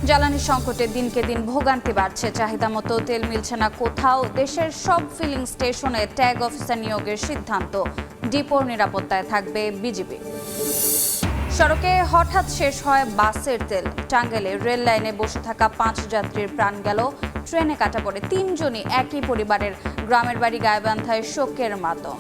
জ্বালানি সংকটে দিনকে দিন ভোগান্তি বাড়ছে, চাহিদা মতো তেল মিলছে না কোথাও। দেশের সব ফিলিং স্টেশনে ট্যাগ অফিসার নিয়োগের সিদ্ধান্ত, ডিপোর নিরাপত্তায় থাকবে বিজিবি। সড়কে হঠাৎ শেষ হয় বাসের তেল, টাঙ্গাইলে রেল লাইনে বসে থাকা 5 যাত্রীর প্রাণ গেল, ট্রেনে কাটা পড়ে 3 জনই একই পরিবারের, গ্রামের বাড়ি গাইবান্ধায় শোকের মাতম।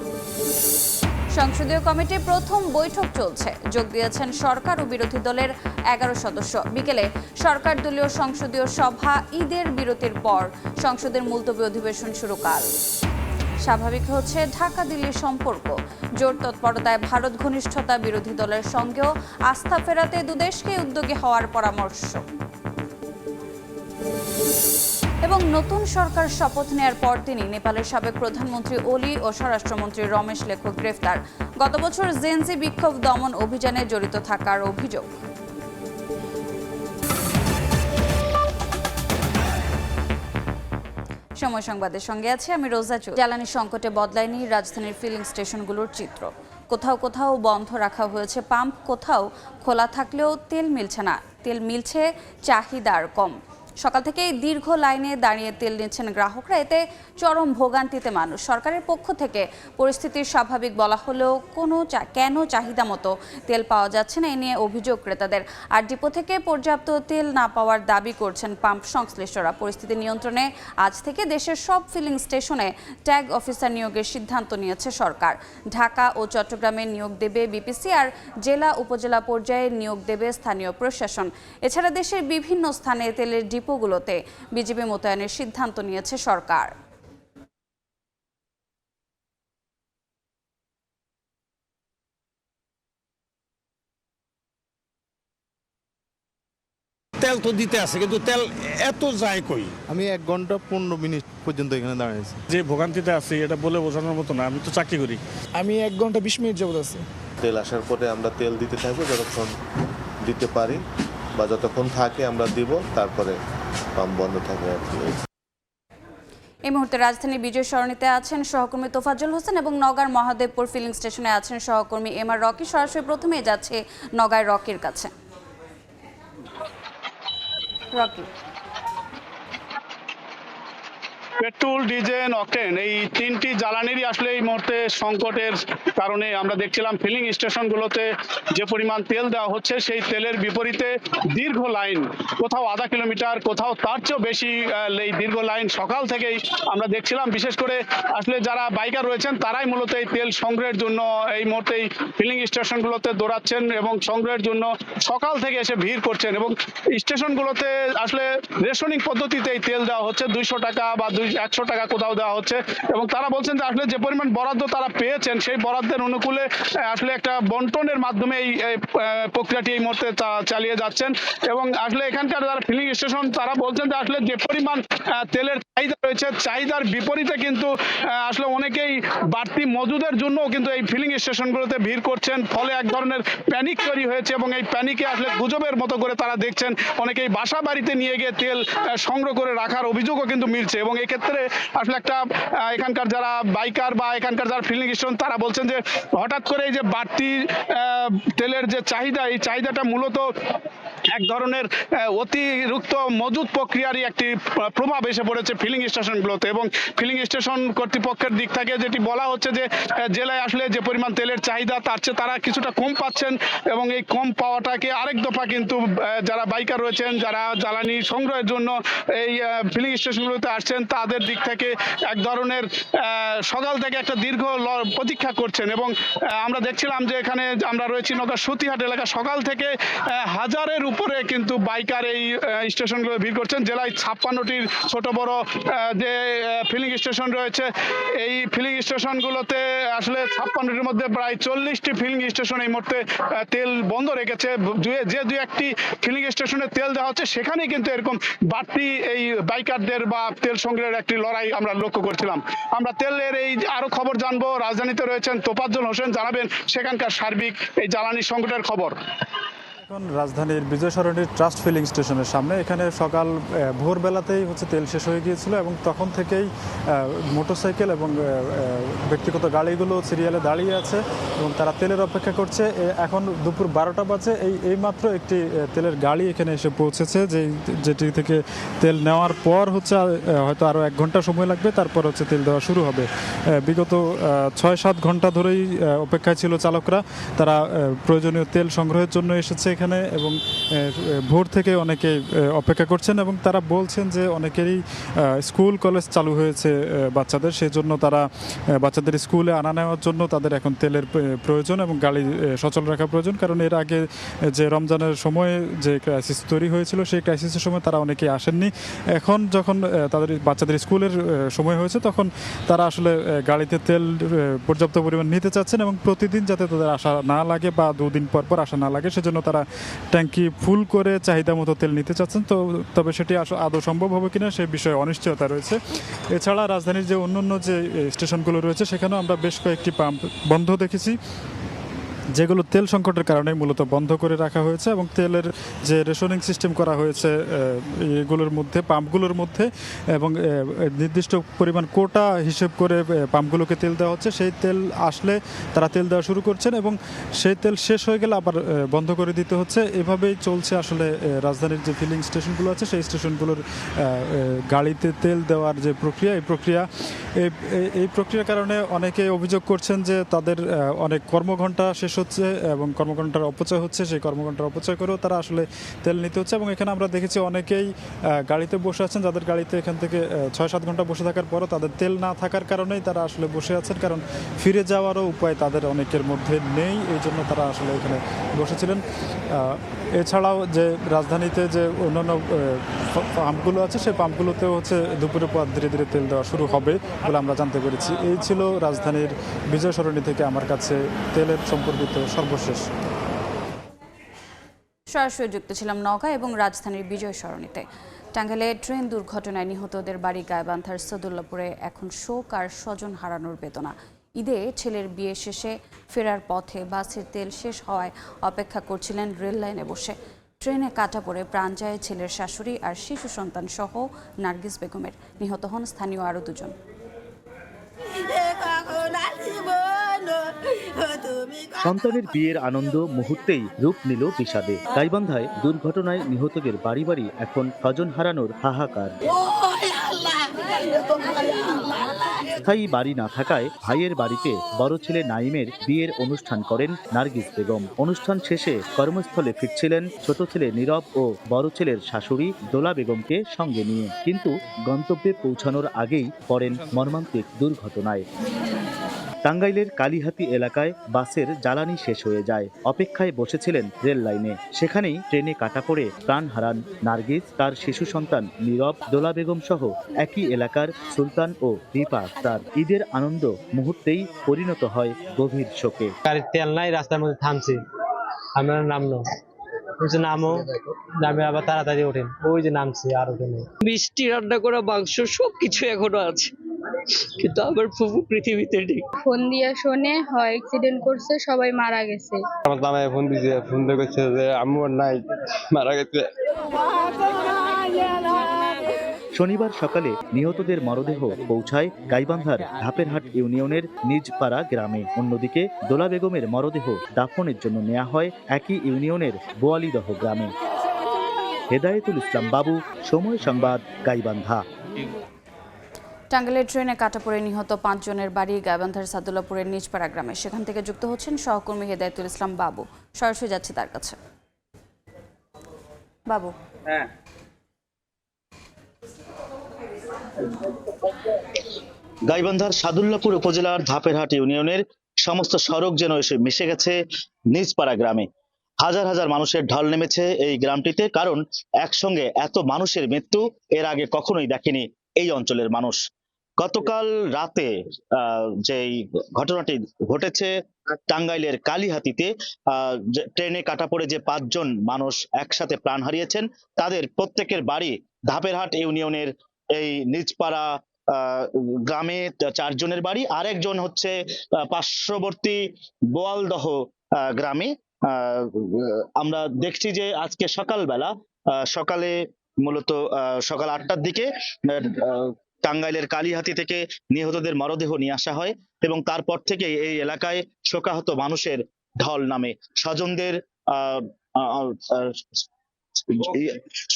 সংসদীয় কমিটির প্রথম বৈঠক চলছে, যোগ দিয়েছেন সরকার ও বিরোধী দলের 11 সদস্য। বিকেলে সরকার দলীয় সংসদীয় সভা, ঈদের বিরতির পর সংসদের মুলতবি অধিবেশন শুরু কাল। স্বাভাবিক হচ্ছে ঢাকা দিল্লির সম্পর্ক, জোর তৎপরতায় ভারত ঘনিষ্ঠতা, বিরোধী দলের সঙ্গেও আস্থা ফেরাতে দুদেশকে উদ্যোগী হওয়ার পরামর্শ। এবং নতুন সরকার শপথ নেয়ার পর তিনি নেপালের সাবেক প্রধানমন্ত্রী ওলি ও স্বরাষ্ট্রমন্ত্রী রমেশ লেখক গ্রেফতার, গত বছর জেনজি বিক্ষোভ দমন অভিযানে জড়িত থাকার অভিযোগ। সময় সংবাদের সঙ্গে আছে আমি রোজা চৌধুরী। জ্বালানি সংকটে বদলায়নি রাজধানীর ফিলিং স্টেশনগুলোর চিত্র। কোথাও কোথাও বন্ধ রাখা হয়েছে পাম্প, কোথাও খোলা থাকলেও তেল মিলছে না। তেল মিলছে, চাহিদার কম। সকাল থেকে দীর্ঘ লাইনে দাঁড়িয়ে তেল নিচ্ছেন গ্রাহকরা, এতে চরম ভোগান্তিতে মানুষ। সরকারের পক্ষ থেকে পরিস্থিতি স্বাভাবিক বলা হলেও কেন চাহিদা মতো তেল পাওয়া যাচ্ছে না, এ নিয়ে অভিযোগ ক্রেতাদের। আর ডিপো থেকে পর্যাপ্ত তেল না পাওয়ার দাবি করছেন পাম্প সংশ্লিষ্টরা। পরিস্থিতি নিয়ন্ত্রণে আজ থেকে দেশের সব ফিলিং স্টেশনে ট্যাগ অফিসার নিয়োগের সিদ্ধান্ত নিয়েছে সরকার। ঢাকা ও চট্টগ্রামে নিয়োগ দেবে বিপিসি, আর জেলা উপজেলা পর্যায়ে নিয়োগ দেবে স্থানীয় প্রশাসন। এছাড়া দেশের বিভিন্ন স্থানে তেলের ডিপোগুলোতে বিজিবি মোতায়েনের সিদ্ধান্ত নিয়েছে সরকার। তেল তো দিতে আছে, কিন্তু তেল এত যায় কই? আমি 1 ঘন্টা 15 মিনিট পর্যন্ত এখানে দাঁড়িয়েছি। যে ভোগান্তিতে আছি এটা বলে বোঝানোর মতো না। আমি তো চাকরি করি। আমি 1 ঘন্টা 20 মিনিট যাবত আছি। তেল আসার পরে আমরা তেল দিতে থাকবো, যতক্ষণ দিতে পারি বা যতক্ষণ থাকে আমরা দিব, তারপরে পাম্প বন্ধ থাকবে আর কি। এই মুহূর্তে রাজধানী বিজয় সরণিতে আছেন সহকর্মী তোফাজ্জল হোসেন এবং নওগাঁর মহাদেবপুর ফিলিং স্টেশনে আছেন সহকর্মী এমআর রকি। সরাসরি প্রথমেই যাচ্ছে নওগাঁর রকির কাছে। রকি, পেট্রোল, ডিজেল, অকটেন এই তিনটি জ্বালানিরই আসলে এই মুহূর্তে সংকটের কারণে আমরা দেখছিলাম ফিলিং স্টেশনগুলোতে যে পরিমাণ তেল দেওয়া হচ্ছে, সেই তেলের বিপরীতে দীর্ঘ লাইন, কোথাও আধা কিলোমিটার, কোথাও তার চেয়েও বেশি এই দীর্ঘ লাইন সকাল থেকেই আমরা দেখছিলাম। বিশেষ করে আসলে যারা বাইকার রয়েছেন তারাই মূলত এই তেল সংগ্রহের জন্য এই মুহূর্তে ফিলিং স্টেশনগুলোতে দৌড়াচ্ছেন এবং সংগ্রহের জন্য সকাল থেকে এসে ভিড় করছেন। এবং স্টেশনগুলোতে আসলে রেশনিং পদ্ধতিতে এই তেল দেওয়া হচ্ছে, 200 টাকা বা 100 টাকা কোথাও দেওয়া হচ্ছে। এবং তারা বলছেন যে আসলে যে পরিমাণ বরাদ্দ তারা পেয়েছেন, সেই বরাদ্দের অনুকূলে আসলে একটা বন্টনের মাধ্যমে এই প্রক্রিয়াটি এই মুহূর্তে চালিয়ে যাচ্ছেন। এবং আসলে এখানকার যারা ফিলিং স্টেশন তারা বলছেন যে আসলে যে পরিমাণ তেলের চাহিদা রয়েছে, চাহিদার বিপরীতে কিন্তু আসলে অনেকেই বাড়তি মজুদের জন্য কিন্তু এই ফিলিং স্টেশনগুলোতে ভিড় করছেন। ফলে এক ধরনের প্যানিক তৈরি হয়েছে এবং এই প্যানিকে আসলে গুজবের মতো করে তারা দেখছেন। অনেকেই বাসা বাড়িতে নিয়ে গিয়ে তেল সংগ্রহ করে রাখার অভিযোগও কিন্তু মিলছে। এবং এই ক্ষেত্রে আসলে একটা এখানকার যারা বাইকার বা এখানকার যারা ফিলিং স্টেশন তারা বলছেন যে হঠাৎ করে এই যে বাড়তি তেলের যে চাহিদা, এই চাহিদাটা মূলত এক ধরনের অতিরিক্ত মজুদ প্রক্রিয়ারই একটি প্রভাব এসে পড়েছে ফিলিং স্টেশনগুলোতে। এবং ফিলিং স্টেশন কর্তৃপক্ষের দিক থেকে যেটি বলা হচ্ছে যে জেলায় আসলে যে পরিমাণ তেলের চাহিদা তার চেয়ে তারা কিছুটা কম পাচ্ছেন। এবং এই কম পাওয়াটাকে আরেক দফা কিন্তু যারা বাইকার রয়েছেন, যারা জ্বালানি সংগ্রহের জন্য এই ফিলিং স্টেশনগুলোতে আসছেন, তাদের দিক থেকে এক ধরনের সকাল থেকে একটা দীর্ঘ প্রতীক্ষা করছেন। এবং আমরা দেখছিলাম যে এখানে আমরা রয়েছি নওগাঁ সতীহাট এলাকা, সকাল থেকে হাজারের উপরে কিন্তু বাইকার এই স্টেশনগুলো ভিড় করছেন। জেলায় 56টির ছোট বড় যে ফিলিং স্টেশন রয়েছে, এই ফিলিং স্টেশনগুলোতে আসলে 56টির মধ্যে প্রায় 40টি ফিলিং স্টেশন এই মুহূর্তে তেল বন্ধ রেখেছে। যে দু একটি ফিলিং স্টেশনে তেল দেওয়া হচ্ছে সেখানেই কিন্তু এরকম বাড়তি এই বাইকারদের বা তেল সংগ্রহের একটি লড়াই আমরা লক্ষ্য করছিলাম। আমরা তেলের এই আরো খবর জানবো, রাজধানীতে রয়েছেন তোফাজ্জল হোসেন, জানাবেন সেখানকার সার্বিক এই জ্বালানি সংকটের খবর। এখন রাজধানীর বিজয় সরণির ট্রাস্ট ফিলিং স্টেশনের সামনে এখানে সকাল ভোরবেলাতেই তেল শেষ হয়ে গিয়েছিল এবং তখন থেকেই মোটরসাইকেল এবং ব্যক্তিগত গাড়িগুলো সিরিয়ালে দাঁড়িয়ে আছে এবং তারা তেলের অপেক্ষা করছে। এখন দুপুর 12টা বাজে এইমাত্র একটি তেলের গাড়ি এখানে এসে পৌঁছেছে, যেটি থেকে তেল নেওয়ার পর হয়তো আরও 1 ঘন্টা সময় লাগবে, তারপর তেল দেওয়া শুরু হবে। বিগত 6-7 ঘন্টা ধরেই অপেক্ষায় ছিল চালকরা। তারা প্রয়োজনীয় তেল সংগ্রহের জন্য এসেছে এখানে এবং ভোর থেকে অনেকে অপেক্ষা করছেন এবং তারা বলছেন যে অনেকেরই স্কুল কলেজ চালু হয়েছে বাচ্চাদের, সেই জন্য তারা বাচ্চাদের স্কুলে আনা নেওয়ার জন্য তাদের এখন তেলের প্রয়োজন এবং গাড়ি সচল রাখা প্রয়োজন। কারণ এর আগে যে রমজানের সময়ে যে ক্রাইসিস তৈরি হয়েছিল সেই ক্রাইসিসের সময় তারা অনেকেই আসেননি। এখন যখন তাদের বাচ্চাদের স্কুলের সময় হয়েছে তখন তারা আসলে গাড়িতে তেল পর্যাপ্ত পরিমাণ নিতে চাচ্ছেন এবং প্রতিদিন যাতে তাদের আসা না লাগে বা 2 দিন পর পর আসা না লাগে সেজন্য তারা ট্যাঙ্কি ফুল করে চাহিদা মতো তেল নিতে চাচ্ছেন। তবে সেটি আদৌ সম্ভব হবে কিনা সে বিষয়ে অনিশ্চয়তা রয়েছে। এছাড়া রাজধানীর যে অন্যান্য যে স্টেশনগুলো রয়েছে সেখানেও আমরা বেশ কয়েকটি পাম্প বন্ধ দেখেছি, যেগুলো তেল সংকটের কারণে মূলত বন্ধ করে রাখা হয়েছে এবং তেলের যে রেশনিং সিস্টেম করা হয়েছে এগুলোর মধ্যে পাম্পগুলোর মধ্যে এবং নির্দিষ্ট পরিমাণ কোটা হিসেব করে পাম্পগুলোকে তেল দেওয়া হচ্ছে। সেই তেল আসলে তারা তেল দেওয়া শুরু করছেন এবং সেই তেল শেষ হয়ে গেলে আবার বন্ধ করে দিতে হচ্ছে। এভাবেই চলছে আসলে রাজধানীর যে ফিলিং স্টেশনগুলো আছে সেই স্টেশনগুলোর গাড়িতে তেল দেওয়ার যে প্রক্রিয়া, এই প্রক্রিয়ার কারণে অনেকে অভিযোগ করছেন যে তাদের অনেক কর্মঘণ্টা শেষ হচ্ছে এবং কর্মঘণ্টার অপচয় হচ্ছে। সেই কর্মঘণ্টার অপচয় করেও তারা আসলে তেল নিতে হচ্ছে এবং এখানে আমরা দেখেছি অনেকেই গাড়িতে বসে আছেন, যাদের গাড়িতে এখান থেকে 6-7 ঘন্টা বসে থাকার পরও তাদের তেল না থাকার কারণেই তারা আসলে বসে আছেন, কারণ ফিরে যাওয়ারও উপায় তাদের অনেকের মধ্যে নেই, এই জন্য তারা আসলে এখানে বসেছিলেন। এছাড়াও যে রাজধানীতে যে অন্যান্য পাম্পগুলো আছে সেই পাম্পগুলোতেও দুপুরের পর ধীরে ধীরে তেল দেওয়া শুরু হবে বলে আমরা জানতে পেরেছি। এই ছিল রাজধানীর বিজয় সরণি থেকে আমার কাছে তেলের সম্পর্কিত সর্বশেষ। সরাসরি যুক্ত ছিলাম নওগাঁ এবং রাজধানীর বিজয় সরণিতে। টাঙ্গাইলে ট্রেন দুর্ঘটনায় নিহতদের বাড়ি গাইবান্ধার সদুল্লাপুরে এখন শোক আর স্বজন হারানোর বেদনা। ঈদে ছেলের বিয়ে শেষে ফেরার পথে বাসের তেল শেষ হওয়ায় অপেক্ষা করছিলেন রেল লাইনে বসে। ট্রেনে কাটা পড়ে প্রাণ যায় ছেলের শাশুড়ি আর শিশু সন্তান সহ নার্গিস বেগমের। নিহত হন স্থানীয় আরও 2 জন। সন্তানের বিয়ের আনন্দ মুহূর্তেই রূপ নিল বিষাদে। গাইবান্ধায় দুর্ঘটনায় নিহতদের বাড়ি বাড়ি এখন স্বজন হারানোর হাহাকার। স্থায়ী বাড়ি না থাকায় ভাইয়ের বাড়িতে বড় ছেলে নাইমের বিয়ের অনুষ্ঠান করেন নার্গিস বেগম। অনুষ্ঠান শেষে কর্মস্থলে ফিরছিলেন ছোট ছেলে নীরব ও বড় ছেলের শাশুড়ি দোলা বেগমকে সঙ্গে নিয়ে, কিন্তু গন্তব্যে পৌঁছানোর আগেই পড়েন মর্মান্তিক দুর্ঘটনায়। টাঙ্গাইলের কালীহাতি এলাকায় বাসের জ্বালানি শেষ হয়ে যায়। অপেক্ষায় বসেছিলেন রেল লাইনে, সেখানেই ট্রেনে কাটা পড়ে প্রাণ হারান নার্গিস, তার শিশু সন্তান নীরব, দোলা বেগম সহ একই এলাকার সুলতান ও দীপা আক্তার। ঈদের আনন্দ মুহূর্তেই পরিণত হয় গভীর শোকে। গাড়ির তেল নাই, রাস্তার মধ্যে থামছি, আমরা নামলো নামো নামে আবার তাড়াতাড়ি ওঠেন, ওই যে নামছি আর ওঠেন। মিষ্টি রান্না করা মাংস সবকিছু এখনো আছে, কিন্তু আমার ফুফু পৃথিবীতে নেই। ফোন দিয়ে শোনে হয় অ্যাক্সিডেন্ট করছে, সবাই মারা গেছে। আমার মামায় ফোন দিয়েছে, ফোন দিয়ে কইছে যে আম্মু নাই, মারা গেছে। শনিবার সকালে নিহতদের মরদেহ পৌঁছায় গাইবান্ধার ধাপেরহাট ইউনিয়নের নিজপাড়া গ্রামে। অন্যদিকে দোলা বেগমের মরদেহ দাফনের জন্য নেওয়া হয় একই ইউনিয়নের বোয়ালিদহ গ্রামে। হেদায়েতুল ইসলাম বাবু, সময় সংবাদ, গাইবান্ধা। টাঙ্গাইলের ট্রেনে কাটা পড়ে নিহত 5 জনের বাড়ি গাইবান্ধার সাদুল্লাপুরের নিজপাড়া গ্রামে। সেখান থেকে যুক্ত হচ্ছেন সহকর্মী হেদায়েতুল ইসলাম বাবু। সরাসরি যাচ্ছে তার কাছে। বাবু, গাইবান্ধার সাদুল্লাপুর উপজেলার ধাপেরহাট ইউনিয়নের সমস্ত সড়ক যেন এসে মিশে গেছে নিজপাড়া গ্রামে। হাজার হাজার মানুষের ঢল নেমেছে এই গ্রামটিতে, কারণ একসঙ্গে এত মানুষের মৃত্যু এর আগে কখনোই দেখেনি এই অঞ্চলের মানুষ। গতকাল রাতে যেই ঘটনাটি ঘটেছে টাঙ্গাইলের কালীহাতিতে, ট্রেনে কাটা পড়ে যে 5 জন মানুষ একসাথে প্রাণ হারিয়েছেন, তাদের প্রত্যেকের বাড়ি ধাপেরহাট ইউনিয়নের এই নিজপাড়া গ্রামে 4 জনের বাড়ি, আর একজন হচ্ছে পার্শ্ববর্তী বোয়ালদহ গ্রামে। আমরা দেখছি যে আজকে সকালবেলা সকালে মূলত সকাল 8টার দিকে টাঙ্গাইলের কালিহাতী থেকে নিহতদের মরদেহ নিয়ে আসা হয় এবং তারপর থেকে এই এলাকায় শোকাহত মানুষের ঢল নামে। স্বজনদের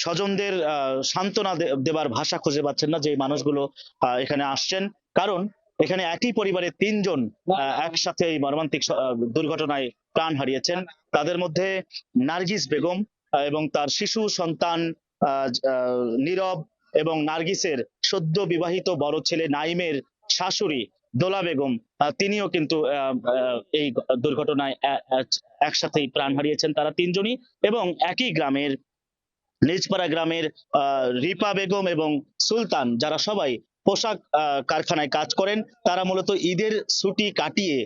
স্বজনদের সান্ত্বনা দেবার ভাষা খুঁজে পাচ্ছেন না যে মানুষগুলো এখানে আসছেন, কারণ এখানে একই পরিবারের 3 জন একসাথে এই মর্মান্তিক দুর্ঘটনায় প্রাণ হারিয়েছেন। তাদের মধ্যে নার্গিস বেগম এবং তার শিশু সন্তান নীরব এবং নার্গিসের সদ্য বিবাহিত বড় ছেলে নাইমের শাশুড়ি দোলা বেগম, তিনিও কিন্তু এই দুর্ঘটনায় একসাথেই প্রাণ হারিয়েছেন। তারা 3 জনই এবং একই গ্রামের নিজপাড়া গ্রামের রিপা বেগম এবং সুলতান, যারা সবাই পোশাক কারখানায় কাজ করেন, তারা মূলত ঈদের ছুটি কাটিয়ে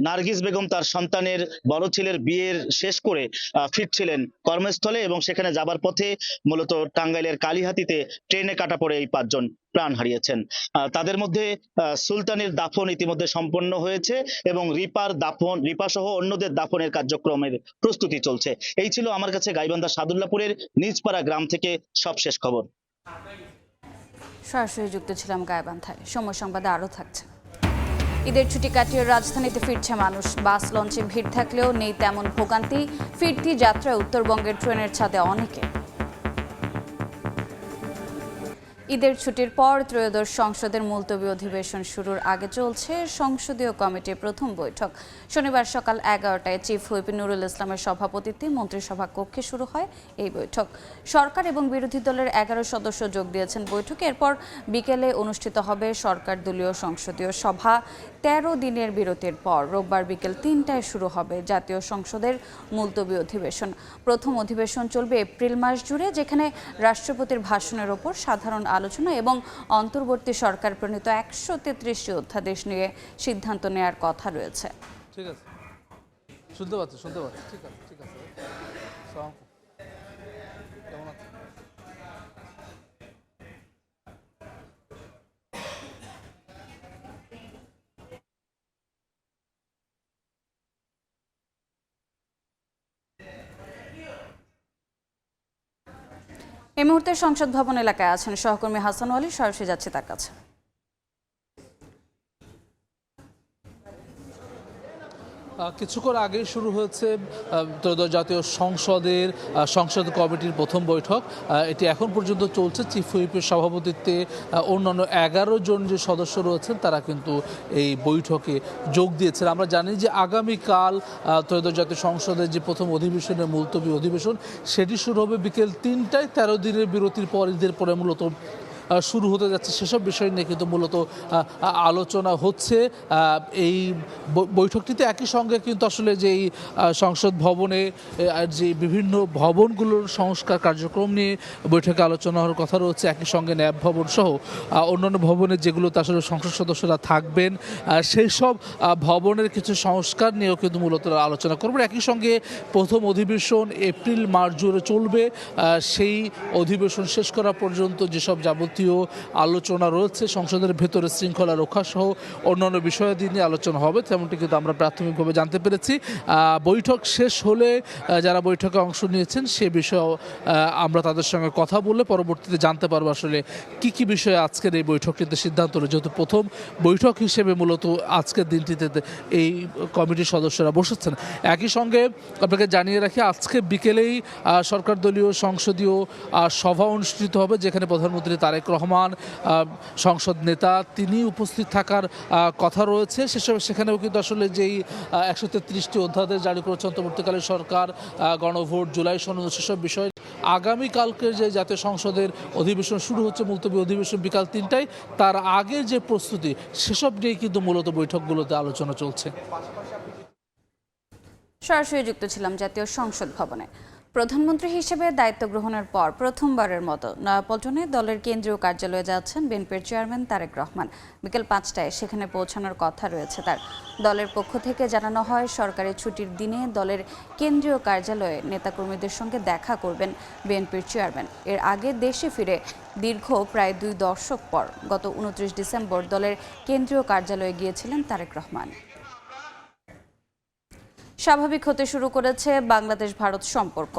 নার্গিস বেগম তার সন্তানের বড় ছেলের বিয়ের শেষ করে ফিরছিলেন কর্মস্থলে এবং সেখানে যাবার পথে মূলত টাঙ্গাইলের কালিহাতীতে ট্রেনে কাটা পড়ে এই 5 জন প্রাণ হারিয়েছেন। তাদের মধ্যে সুলতানের দাফন ইতিমধ্যে সম্পন্ন হয়েছে এবং রিপা সহ অন্যদের দাফনের কার্যক্রমের প্রস্তুতি চলছে। এই ছিল আমার কাছে গাইবান্ধা সাদুল্লাপুরের নিজপাড়া গ্রাম থেকে সবশেষ খবর। সরাসরি যুক্ত ছিলাম গাইবান্ধায়। সময় সংবাদে আরও থাকছে। ঈদের ছুটি কাটিয়ে রাজধানীতে ফিরছে মানুষ। বাস লঞ্চে ভিড় থাকলেও নেই তেমন ভোগান্তি। ফিরতি যাত্রায় উত্তরবঙ্গের ট্রেনের ছাদে অনেকে। ঈদের ছুটির পর ত্রয়োদশ সংসদের মুলতবি অধিবেশন শুরুর আগে চলছে সংসদীয় কমিটির প্রথম বৈঠক। শনিবার সকাল 11টায় চিফ হুইপ নুরুল ইসলামের সভাপতিত্বে মন্ত্রিসভা কক্ষে শুরু হয় এই বৈঠক। সরকার এবং বিরোধী দলের 11 সদস্য যোগ দিয়েছেন বৈঠকে। এরপর বিকেলে অনুষ্ঠিত হবে সরকার দলীয় সংসদীয় সভা। 13 দিনের বিরতির পর রোববার বিকেল 3টায় শুরু হবে জাতীয় সংসদের মুলতবি অধিবেশন। প্রথম অধিবেশন চলবে এপ্রিল মাস জুড়ে, যেখানে রাষ্ট্রপতির ভাষণের ওপর সাধারণ আলোচনা এবং অন্তর্বর্তী সরকার প্রণীত 133টি অধ্যাদেশ নিয়ে সিদ্ধান্ত নেয়ার কথা রয়েছে। ঠিক আছে, শুনতে পাচ্ছি। ঠিক আছে। কেমন আছেন? এই মুহূর্তে সংসদ ভবন এলাকায় আছেন সহকর্মী হাসান আলী, সরাসরি যাচ্ছে তার কাছে। কিছুক্ষণ আগেই শুরু হয়েছে ত্রয়োদশ জাতীয় সংসদের সংসদ কমিটির প্রথম বৈঠক। এটি এখন পর্যন্ত চলছে। চিফ হুইপের সভাপতিত্বে অন্যান্য 11 জন যে সদস্য রয়েছেন তারা কিন্তু এই বৈঠকে যোগ দিয়েছেন। আমরা জানি যে আগামীকাল ত্রয়োদশ জাতীয় সংসদের যে প্রথম অধিবেশনের মুলতবি অধিবেশন সেটি শুরু হবে বিকেল 3টায়। 13 দিনের বিরতির পর ঈদের পরে মূলত শুরু হতে যাচ্ছে। সেসব বিষয় নিয়ে কিন্তু মূলত আলোচনা হচ্ছে এই বৈঠকটিতে। একই সঙ্গে কিন্তু আসলে যেই সংসদ ভবনে যে বিভিন্ন ভবনগুলোর সংস্কার কার্যক্রম নিয়ে বৈঠকে আলোচনা হওয়ার কথা রয়েছে। একই সঙ্গে ন্যাব ভবন সহ অন্যান্য ভবনে যেগুলোতে আসলে সংসদ সদস্যরা থাকবেন সেই সব ভবনের কিছু সংস্কার নিয়েও কিন্তু মূলত আলোচনা করবেন। একই সঙ্গে প্রথম অধিবেশন এপ্রিল মাস জুড়ে চলবে। সেই অধিবেশন শেষ করা পর্যন্ত যেসব যাবতীয় আলোচনা রয়েছে সংসদের ভেতরে শৃঙ্খলা রক্ষা সহ অন্যান্য বিষয়াদি নিয়ে আলোচনা হবে, তেমনটি কিন্তু আমরা প্রাথমিকভাবে জানতে পেরেছি। বৈঠক শেষ হলে যারা বৈঠকে অংশ নিয়েছেন সে বিষয়ে আমরা তাদের সঙ্গে কথা বলে পরবর্তীতে জানতে পারবো আসলে কি কি বিষয়ে আজকের এই বৈঠকটিতে সিদ্ধান্ত হলো। যেহেতু প্রথম বৈঠক হিসেবে মূলত আজকের দিনটিতে এই কমিটির সদস্যরা বসেছেন। একই সঙ্গে আপনাকে জানিয়ে রাখি আজকে বিকেলেই সরকার দলীয় সংসদীয় সভা অনুষ্ঠিত হবে, যেখানে প্রধানমন্ত্রী তারেক রহমান সংসদ নেতা তিনি উপস্থিত থাকার কথা রয়েছে। সেখানেও কিন্তু আসলে যেই 133টি অধ্যাদেশ জারি করেছে অন্তর্বর্তীকালীন সরকার, গণভোট, জুলাই সনদ, সেসব বিষয় আগামীকালকের যে জাতীয় সংসদের অধিবেশন শুরু হচ্ছে মুলতবি অধিবেশন বিকাল 3টায়, তার আগের যে প্রস্তুতি সেসব নিয়েই কিন্তু মূলত বৈঠকগুলোতে আলোচনা চলছে। সরাসরি যুক্ত ছিলাম জাতীয় সংসদ ভবনে। প্রধানমন্ত্রী হিসেবে দায়িত্ব গ্রহণের পর প্রথমবারের মতো নয়াপল্টনে দলের কেন্দ্রীয় কার্যালয়ে যাচ্ছেন বিএনপির চেয়ারম্যান তারেক রহমান। বিকেল 5টায় সেখানে পৌঁছানোর কথা রয়েছে তার। দলের পক্ষ থেকে জানানো হয় সরকারি ছুটির দিনে দলের কেন্দ্রীয় কার্যালয়ে নেতাকর্মীদের সঙ্গে দেখা করবেন বিএনপির চেয়ারম্যান। এর আগে দেশে ফিরে দীর্ঘ প্রায় 2 দশক পর গত 29 ডিসেম্বর দলের কেন্দ্রীয় কার্যালয়ে গিয়েছিলেন তারেক রহমান। স্বাভাবিক হতে শুরু করেছে বাংলাদেশ ভারত সম্পর্ক।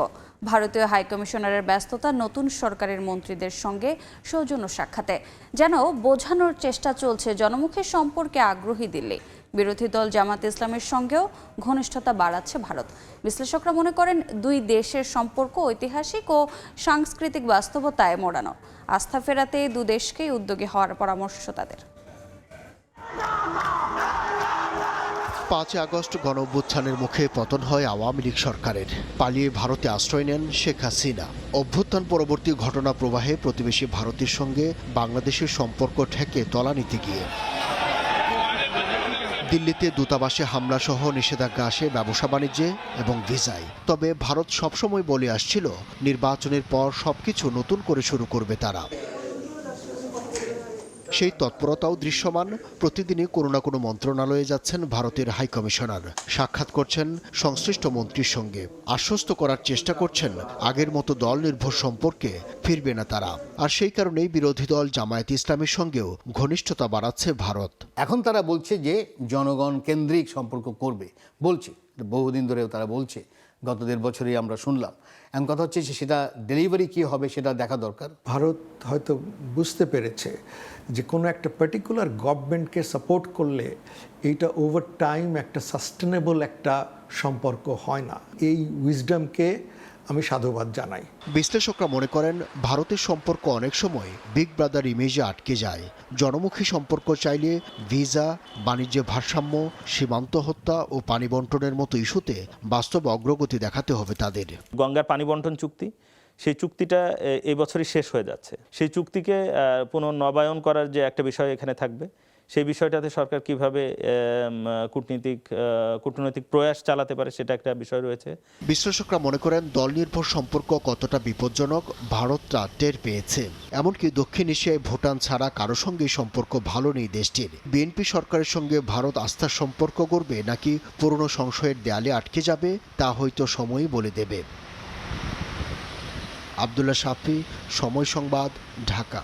ভারতীয় হাইকমিশনারের ব্যস্ততা নতুন সরকারের মন্ত্রীদের সঙ্গে সৌজন্য সাক্ষাতে যেন বোঝানোর চেষ্টা চলছে জনমুখী সম্পর্কে আগ্রহী দিল্লি। বিরোধী দল জামাত ইসলামের সঙ্গেও ঘনিষ্ঠতা বাড়াচ্ছে ভারত। বিশ্লেষকরা মনে করেন দুই দেশের সম্পর্ক ঐতিহাসিক ও সাংস্কৃতিক বাস্তবতায় মোড়ানো। আস্থা ফেরাতে দু দেশকেই উদ্যোগী হওয়ার পরামর্শ তাদের। 5 আগস্ট গণঅভ্যুত্থানের মুখে পতন হয় আওয়ামী লীগ সরকারের। পালিয়ে ভারতে আশ্রয় নেন শেখ হাসিনা। অভ্যুত্থান পরবর্তী ঘটনা প্রবাহে প্রতিবেশী ভারতের সঙ্গে বাংলাদেশের সম্পর্ক ঠেকে তলানিতে গিয়ে দিল্লিতে দূতাবাসে হামলা সহ নিষেধাজ্ঞা আসে ব্যবসা বাণিজ্যে এবং ভিসায়। তবে ভারত সবসময় বলে আসছিল নির্বাচনের পর সবকিছু নতুন করে শুরু করবে তারা। সেই তৎপরতাও দৃশ্যমান। প্রতিদিনই কোনো না কোনো মন্ত্রণালয়ে যাচ্ছেন ভারতের হাইকমিশনার, সাক্ষাৎ করছেন সংশ্লিষ্ট মন্ত্রীর সঙ্গে, আশ্বস্ত করার চেষ্টা করছেন আগের মতো দল নির্ভর সম্পর্কে ফিরবে না তারা। আর সেই কারণেই বিরোধী দল জামায়াত ইসলামের সঙ্গেও ঘনিষ্ঠতা বাড়াচ্ছে ভারত। এখন তারা বলছে যে জনগণ কেন্দ্রিক সম্পর্ক করবে, বলছে বহুদিন ধরেও তারা বলছে, গত 1.5 বছরই আমরা শুনলাম। এখন কথা হচ্ছে যে সেটা ডেলিভারি কী হবে সেটা দেখা দরকার। ভারত হয়তো বুঝতে পেরেছে যে কোনো একটা পার্টিকুলার গভর্নমেন্টকে সাপোর্ট করলে এইটা ওভার টাইম একটা সাস্টেনেবল একটা সম্পর্ক হয় না। এই উইজডমকে আমি সাধুবাদ জানাই। বিশ্লেষকরা মনে করেন ভারতের সম্পর্ক অনেক সময় বিগ ব্রাদার ইমেজে আটকে যায়। জনমুখী সম্পর্ক চাইলে ভিসা, বাণিজ্যে ভারসাম্য, সীমান্ত হত্যা ও পানি বন্টনের মতো ইস্যুতে বাস্তব অগ্রগতি দেখাতে হবে তাদের। গঙ্গার পানি বন্টন চুক্তি, সেই চুক্তিটা এই বছরই শেষ হয়ে যাচ্ছে। সেই চুক্তিকে পুনর্নবায়ন করার যে একটা বিষয় এখানে থাকবে, সেই বিষয়টাতে সরকার কিভাবে কূটনৈতিক প্রয়াস চালাতে পারে সেটা একটা বিষয় রয়েছে। বিশ্লেষকরা মনে করেন দল নির্ভর সম্পর্ক কতটা বিপজ্জনক ভারত তা টের পেয়েছে। এমনকি দক্ষিণ এশিয়ায় ভুটান ছাড়া কারো সঙ্গে সম্পর্ক ভালো নেই দেশটির। বিএনপি সরকারের সঙ্গে ভারত আস্থার সম্পর্ক গড়বে নাকি পুরনো সংশয়ের দেয়ালে আটকে যাবে তা হয়তো সময়ই বলে দেবে। আব্দুল্লাহ শাফি, সময় সংবাদ, ঢাকা।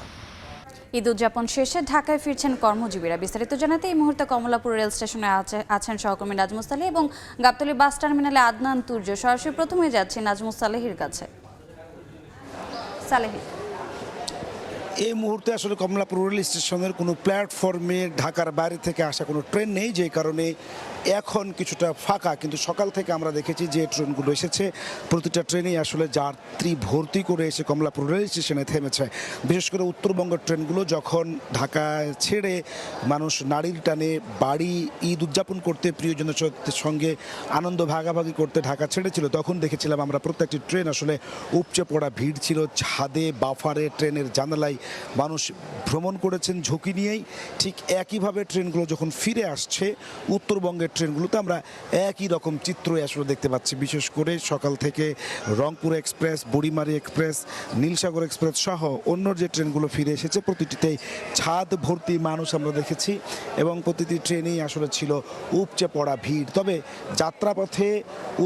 ঈদ উদযাপন শেষে ঢাকায় ফিরছেন কর্মজীবীরা। বিস্তারিত জানাতে এই মুহূর্তে কমলাপুর রেল স্টেশনে আছেন সহকর্মী নাজমুস সালেহ এবং গাবতলী বাস টার্মিনালে আদনান তুর্য। সরাসরি প্রথমে যাচ্ছি নাজমুস সালেহের কাছে। সালেহ, এই মুহূর্তে আসলে কমলাপুর রেল স্টেশনের কোনো প্ল্যাটফর্মে ঢাকার বাইরে থেকে আসা কোনো ট্রেন নেই, যে কারণে এখন কিছুটা ফাঁকা। কিন্তু সকাল থেকে আমরা দেখেছি যে ট্রেনগুলো এসেছে, প্রতিটা ট্রেনেই আসলে যাত্রী ভর্তি করে এসে কমলাপুর রেল স্টেশনে থেমেছে। বিশেষ করে উত্তরবঙ্গের ট্রেনগুলো যখন ঢাকায় ছেড়ে মানুষ নারীর টানে বাড়ি ঈদ উদযাপন করতে, প্রিয়জনের সঙ্গে আনন্দ ভাগাভাগি করতে ঢাকা ছেড়েছিল, তখন দেখেছিলাম আমরা প্রত্যেকটি ট্রেন আসলে উপচে পড়া ভিড় ছিল। ছাদে, বাফারে, ট্রেনের জানালায় মানুষ ভ্রমণ করেছেন ঝুঁকি নিয়েই। ঠিক একইভাবে ট্রেনগুলো যখন ফিরে আসছে, উত্তরবঙ্গের ট্রেনগুলোতে আমরা একই রকম চিত্রই আসলে দেখতে পাচ্ছি। বিশেষ করে সকাল থেকে Rangpur express, Burimari express, Nilsagar express সহ অন্য যে ট্রেনগুলো ফিরে এসেছে প্রতিটিতেই ছাদ ভর্তি মানুষ আমরা দেখেছি এবং প্রতিটি ট্রেনেই আসলে ছিল উপচে পড়া ভিড়। তবে যাত্রাপথে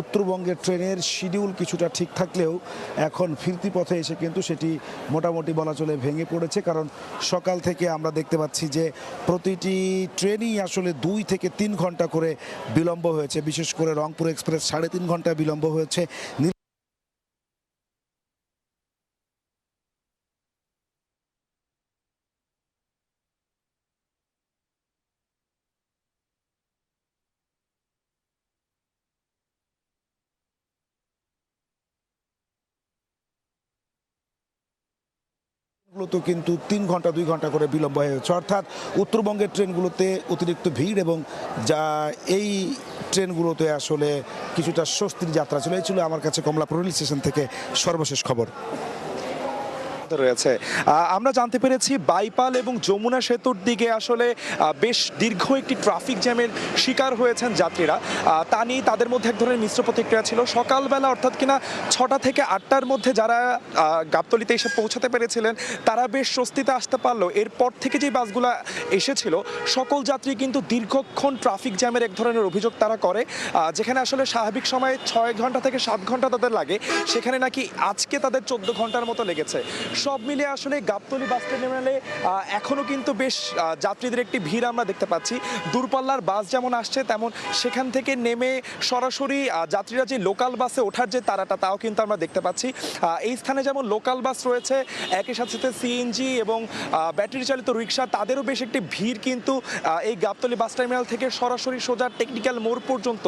উত্তরবঙ্গের ট্রেনের শিডিউল কিছুটা ঠিক থাকলেও এখন ফিরতি পথে এসে কিন্তু সেটি মোটামুটি বলা চলে ভেঙে পড়েছে। কারণ সকাল থেকে আমরা দেখতে পাচ্ছি যে প্রতিটি ট্রেনই আসলে 2 থেকে 3 ঘন্টা করে বিলম্ব হয়েছে। বিশেষ করে রংপুর এক্সপ্রেস 3.5 ঘন্টা বিলম্ব হয়েছে। তো কিন্তু 3 ঘন্টা 2 ঘন্টা করে বিলম্ব হয়েছে। অর্থাৎ উত্তরবঙ্গের ট্রেনগুলোতে অতিরিক্ত ভিড় এবং যা এই ট্রেনগুলোতে আসলে কিছুটা স্বস্তির যাত্রা ছিল। এই ছিল আমার কাছে কমলাপুর রেল স্টেশন থেকে সর্বশেষ খবর রয়েছে। আমরা জানতে পেরেছি বাইপাল এবং যমুনা সেতুর দিকে আসলে বেশ দীর্ঘ একটি ট্রাফিক জ্যামের শিকার হয়েছেন যাত্রীরা। তা নিয়ে তাদের মধ্যে এক ধরনের মিশ্র প্রতিক্রিয়া ছিল। সকালবেলা অর্থাৎ কিনা 6টা থেকে 8টার মধ্যে যারা গাবতলীতে এসে পৌঁছাতে পেরেছিলেন তারা বেশ স্বস্তিতে আসতে পারলো। এরপর থেকে যে বাসগুলো এসেছিল সকল যাত্রী কিন্তু দীর্ঘক্ষণ ট্রাফিক জ্যামের এক ধরনের অভিযোগ তারা করে। যেখানে আসলে স্বাভাবিক সময়ে 6 ঘন্টা থেকে 7 ঘন্টা তাদের লাগে, সেখানে নাকি আজকে তাদের 14 ঘন্টার মতো লেগেছে। সব মিলে আসলে গাবতলী বাস টার্মিনালে এখনও কিন্তু বেশ যাত্রীদের একটি ভিড় আমরা দেখতে পাচ্ছি। দূরপাল্লার বাস যেমন আসছে তেমন সেখান থেকে নেমে সরাসরি যাত্রীরা যে লোকাল বাসে ওঠার যে তাড়াটা তাও কিন্তু আমরা দেখতে পাচ্ছি। এই স্থানে যেমন লোকাল বাস রয়েছে, একই সাথে সাথে সিএনজি এবং ব্যাটারি চালিত রিক্সা, তাদেরও বেশ একটি ভিড় কিন্তু এই গাবতলী বাস টার্মিনাল থেকে সরাসরি সোজা টেকনিক্যাল মোড় পর্যন্ত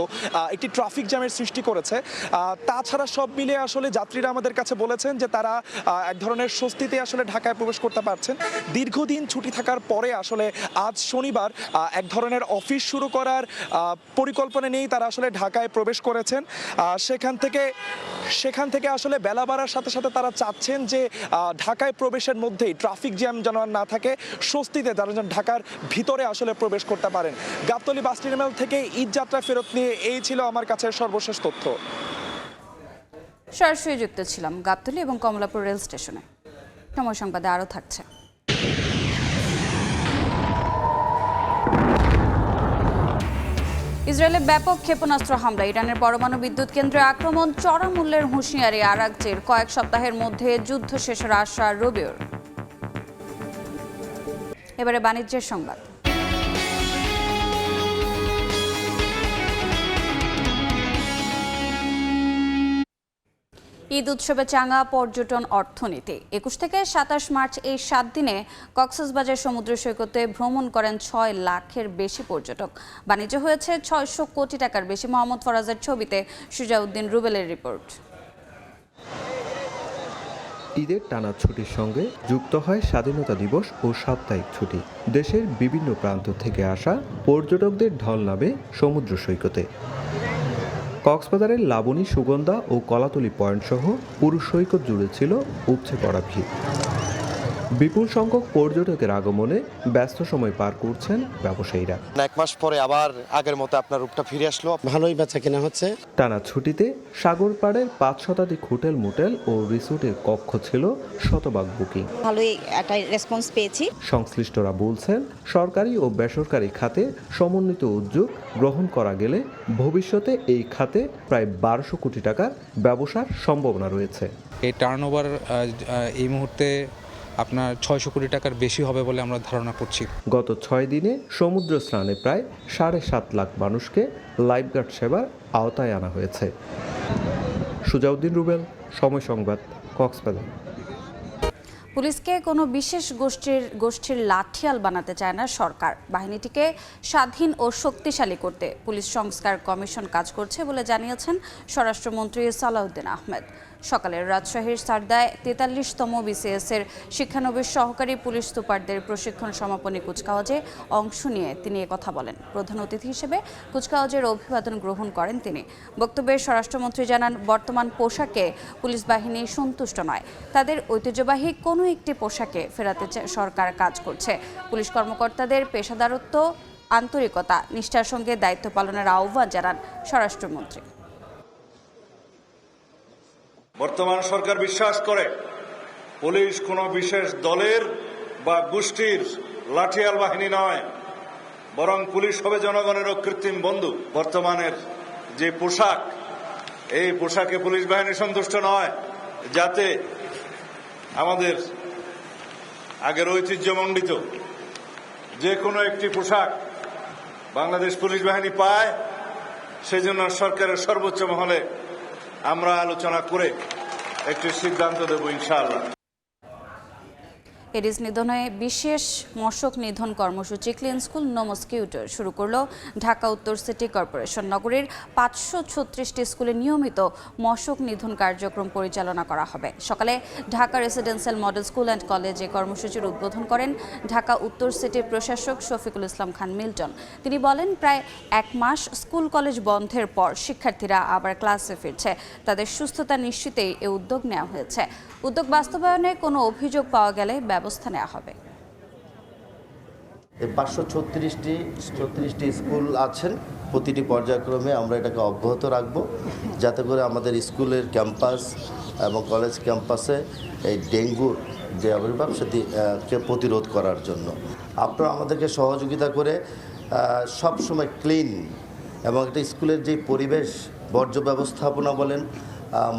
একটি ট্রাফিক জ্যামের সৃষ্টি করেছে। তাছাড়া সব মিলে আসলে যাত্রীরা আমাদের কাছে বলেছেন যে তারা এক ধরনের স্বস্তিতে আসলে ঢাকায় প্রবেশ করতে পারছেন। দীর্ঘদিন ছুটি থাকার পরে আসলে আজ শনিবার এক ধরনের অফিস শুরু করার পরিকল্পনা নিয়েই তারা আসলে ঢাকায় প্রবেশ করেছেন। সেখান থেকে আসলে বেলা বাড়ার সাথে সাথে তারা চাচ্ছেন যে ঢাকায় প্রবেশের মধ্যেই ট্রাফিক জ্যাম যেন আর না থাকে, স্বস্তিতে তারা যেন ঢাকার ভিতরে আসলে প্রবেশ করতে পারেন। গাবতলী বাস টার্মিনাল থেকে ঈদ যাত্রা ফেরত নিয়ে এই ছিল আমার কাছে সর্বশেষ তথ্য। সরাসরি যুক্ত ছিলাম গাবতলী এবং কমলাপুর রেল স্টেশনে। সময় সংবাদে আরও থাকছে। ইসরায়েলে ব্যাপক ক্ষেপণাস্ত্র হামলা, ইরানের পরমাণু বিদ্যুৎ কেন্দ্রে আক্রমণ, চড়া মূল্যের হুঁশিয়ারি আরাকচির, কয়েক সপ্তাহের মধ্যে যুদ্ধ শেষের আশা রবিউর। এবারে বাণিজ্যের সংবাদ। ঈদ উৎসবে চাঙ্গা পর্যটন অর্থনীতি। 21 থেকে 27 মার্চ এই 7 দিনে কক্সবাজার সমুদ্র সৈকতে ভ্রমণ করেন 6 লাখের বেশি পর্যটক। বাণিজ্য হয়েছে 600 কোটি টাকার বেশি। মোহাম্মদ ফরাজের ছবিতে সুজাউদ্দিন রুবেলের রিপোর্ট। ঈদের টানা ছুটির সঙ্গে যুক্ত হয় স্বাধীনতা দিবস ও সাপ্তাহিক ছুটি। দেশের বিভিন্ন প্রান্ত থেকে আসা পর্যটকদের ঢল নামে সমুদ্র সৈকতে। কক্সবাজারের লাবণী, সুগন্ধা ও কলাতলি পয়েন্ট সহ পুরো সৈকত জুড়ে ছিল উপচে পড়া ভিড়। বিপুল সংখ্যক পর্যটকের আগমনে ব্যস্ত সময় পার করছেন ব্যবসায়ীরা। এক মাস পরে আবার আগের মতো আপনার রূপটা ফিরে আসলো, ভালোই বেচা কেনা হচ্ছে। টানা ছুটিতে সাগর পাড়ের 5 শতাধিক হোটেল, মোটেল ও রিসোর্টের কক্ষ ছিল শতভাগ বুকিং। ভালোই একটা রেসপন্স পেয়েছি। সংশ্লিষ্টরা বলছেন, সরকারি ও বেসরকারি খাতে সমন্বিত উদ্যোগ গ্রহণ করা গেলে ভবিষ্যতে এই খাতে প্রায় 1200 কোটি টাকার ব্যবসার সম্ভাবনা রয়েছে। এই টার্নওভার এই মুহূর্তে আপনার 600 কোটি টাকার বেশি হবে বলে আমরা ধারণা করছি। গত 6 দিনে সমুদ্র স্নানে প্রায় 7.5 লাখ মানুষকে লাইফগার্ড সেবার আওতায় আনা হয়েছে। সুজাউদ্দিন রুবেল, সময় সংবাদ, কক্সবাজার। পুলিশকে কোনো বিশেষ গোষ্ঠীর লাঠিয়াল বানাতে চায় না সরকার। বাহিনীটিকে স্বাধীন ও শক্তিশালী করতে পুলিশ সংস্কার কমিশন কাজ করছে বলে জানিয়েছেন স্বরাষ্ট্রমন্ত্রী সালাউদ্দিন আহমেদ। সকালে রাজশাহীর সারদায় 43তম বিসিএস-এর শিক্ষানবিশ সহকারী পুলিশ সুপারদের প্রশিক্ষণ সমাপনী কুচকাওয়াজে অংশ নিয়ে তিনি কথা বলেন। প্রধান অতিথি হিসেবে কুচকাওয়াজের অভিবাদন গ্রহণ করেন তিনি। বক্তব্যে স্বরাষ্ট্রমন্ত্রী জানান, বর্তমান পোশাকে পুলিশ বাহিনী সন্তুষ্ট নয়, তাদের ঐতিহ্যবাহী কোনো একটি পোশাকে ফেরাতে সরকার কাজ করছে। পুলিশ কর্মকর্তাদের পেশাদারত্ব, আন্তরিকতা, নিষ্ঠার সঙ্গে দায়িত্ব পালনের আহ্বান জানান স্বরাষ্ট্রমন্ত্রী। বর্তমান সরকার বিশ্বাস করে পুলিশ কোনো বিশেষ দলের বা গোষ্ঠীর লাঠিয়াল বাহিনী নয়, বরং পুলিশ হবে জনগণের কৃত্রিম বন্ধু। বর্তমানের যে পোশাক, এই পোশাকে পুলিশ বাহিনী সন্তুষ্ট নয়, যাতে আমাদের আগের ঐতিহ্যমণ্ডিত যে কোনো একটি পোশাক বাংলাদেশ পুলিশ বাহিনী পায়, সেজন্য সরকারের সর্বোচ্চ মহলে আমরা আলোচনা করে একটি সিদ্ধান্ত দেব ইনশাআল্লাহ। এডিস নিধনে বিশেষ মশক নিধন কর্মসূচি ক্লিন স্কুল নো মসকিউটো শুরু করল ঢাকা উত্তর সিটি কর্পোরেশন। নগরীর 536টি স্কুলে নিয়মিত মশক নিধন কার্যক্রম পরিচালনা করা হবে। সকালে Dhaka residential model school and কলেজে কর্মসূচির উদ্বোধন করেন ঢাকা উত্তর সিটির প্রশাসক শফিকুল ইসলাম খান মিল্টন। তিনি বলেন, প্রায় 1 মাস স্কুল কলেজ বন্ধের পর শিক্ষার্থীরা আবার ক্লাসে ফিরছে। তাদের সুস্থতা নিশ্চিতেই এ উদ্যোগ নেওয়া হয়েছে। উদ্যোগ বাস্তবায়নে কোনো অভিযোগ পাওয়া গেলে ব্যবস্থা নেওয়া হবে। 536টি স্কুল আছেন, প্রতিটি পর্যায়ক্রমে আমরা এটাকে অব্যাহত রাখব, যাতে করে আমাদের স্কুলের ক্যাম্পাস এবং কলেজ ক্যাম্পাসে এই ডেঙ্গুর যে আবির্ভাব সেটিকে প্রতিরোধ করার জন্য আপনারা আমাদেরকে সহযোগিতা করে সব সময় ক্লিন এবং একটা স্কুলের যে পরিবেশ, বর্জ্য ব্যবস্থাপনা বলেন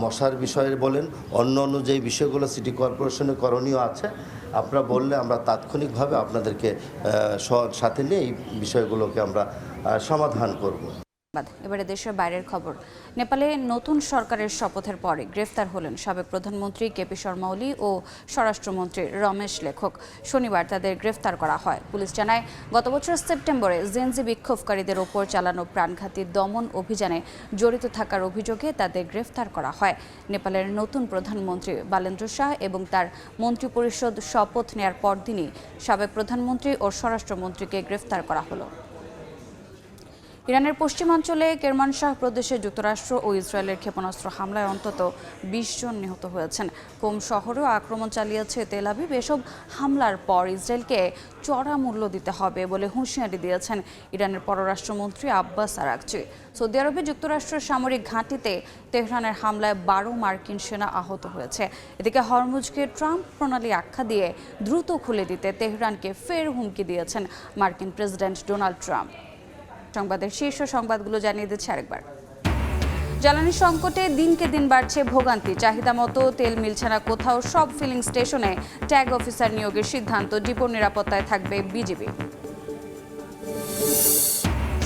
মশার বিষয়ে বলেন, অন্য অন্য যে বিষয়গুলো সিটি কর্পোরেশনের করণীয় আছে আপনারা বললে আমরা তাৎক্ষণিকভাবে আপনাদেরকে সাথে নিয়ে এই বিষয়গুলোকে আমরা সমাধান করব। এবারে দেশের বাইরের খবর। নেপালে নতুন সরকারের শপথের পরে গ্রেফতার হলেন সাবেক প্রধানমন্ত্রী কেপি শর্মা ওলি ও স্বরাষ্ট্রমন্ত্রী রমেশ লেখক। শনিবার তাদের গ্রেফতার করা হয়। পুলিশ জানায়, গত বছর সেপ্টেম্বরে জেনজি বিক্ষোভকারীদের ওপর চালানো প্রাণঘাতী দমন অভিযানে জড়িত থাকার অভিযোগে তাদের গ্রেফতার করা হয়। নেপালের নতুন প্রধানমন্ত্রী বালেন্দ্র শাহ এবং তার মন্ত্রিপরিষদ শপথ নেয়ার পরদিনই সাবেক প্রধানমন্ত্রী ও স্বরাষ্ট্রমন্ত্রীকে গ্রেফতার করা হলো। ইরানের পশ্চিমাঞ্চলে কেরমানশাহ প্রদেশে যুক্তরাষ্ট্র ও ইসরায়েলের ক্ষেপণাস্ত্র হামলায় অন্তত ২০ জন নিহত হয়েছেন। কোম শহরেও আক্রমণ চালিয়েছে তেল আবিব। এসব হামলার পর ইসরায়েলকে চড়া মূল্য দিতে হবে বলে হুঁশিয়ারি দিয়েছেন ইরানের পররাষ্ট্রমন্ত্রী আব্বাস আরাগচি। সৌদি আরবে যুক্তরাষ্ট্রের সামরিক ঘাঁটিতে তেহরানের হামলায় ১২ মার্কিন সেনা আহত হয়েছে। এদিকে হরমুজকে ট্রাম্প প্রণালী আখ্যা দিয়ে দ্রুত খুলে দিতে তেহরানকে ফের হুমকি দিয়েছেন মার্কিন প্রেসিডেন্ট ডোনাল্ড ট্রাম্প। সংবাদের শীর্ষ সংবাদগুলো জানিয়ে দিচ্ছে আরেকবার। জ্বালানি সংকটে দিনকে দিন বাড়ছে ভোগান্তি। চাহিদা মতো তেল মিলছে না কোথাও। সব ফিলিং স্টেশনে ট্যাগ অফিসার নিয়োগের সিদ্ধান্ত। ডিপোর নিরাপত্তায় থাকবে বিজিবি।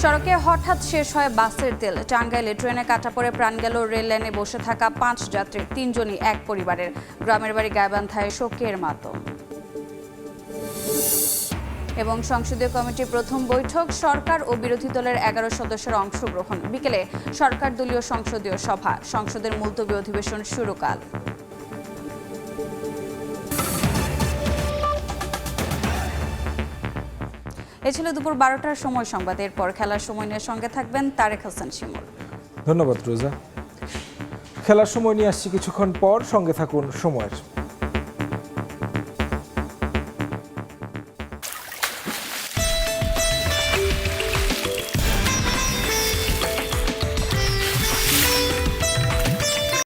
সড়কে হঠাৎ শেষ হয় বাসের তেল। টাঙ্গাইলে ট্রেনে কাটা পড়ে প্রাণ গেল রেল লাইনে বসে থাকা 5 যাত্রী, 3 জনই এক পরিবারের। গ্রামের বাড়ি গাইবান্ধায় শোকের মাতম। এবং সংসদীয় কমিটির প্রথম বৈঠক, সরকার ও বিরোধী দলের 11 সদস্যের অংশগ্রহণ। বিকেলে সরকার দলীয় সংসদীয় সভা। সংসদের মুলতবি অধিবেশন শুরু কাল। এ ছিল দুপুর 12টার সময় সংবাদ। এরপর খেলার সময় নিয়ে সঙ্গে থাকবেন তারেক হাসান শিমুল। ধন্যবাদ রোজা। খেলার সময় নিয়ে আসছি কিছুক্ষণ পর, সঙ্গে থাকুন সময়ের।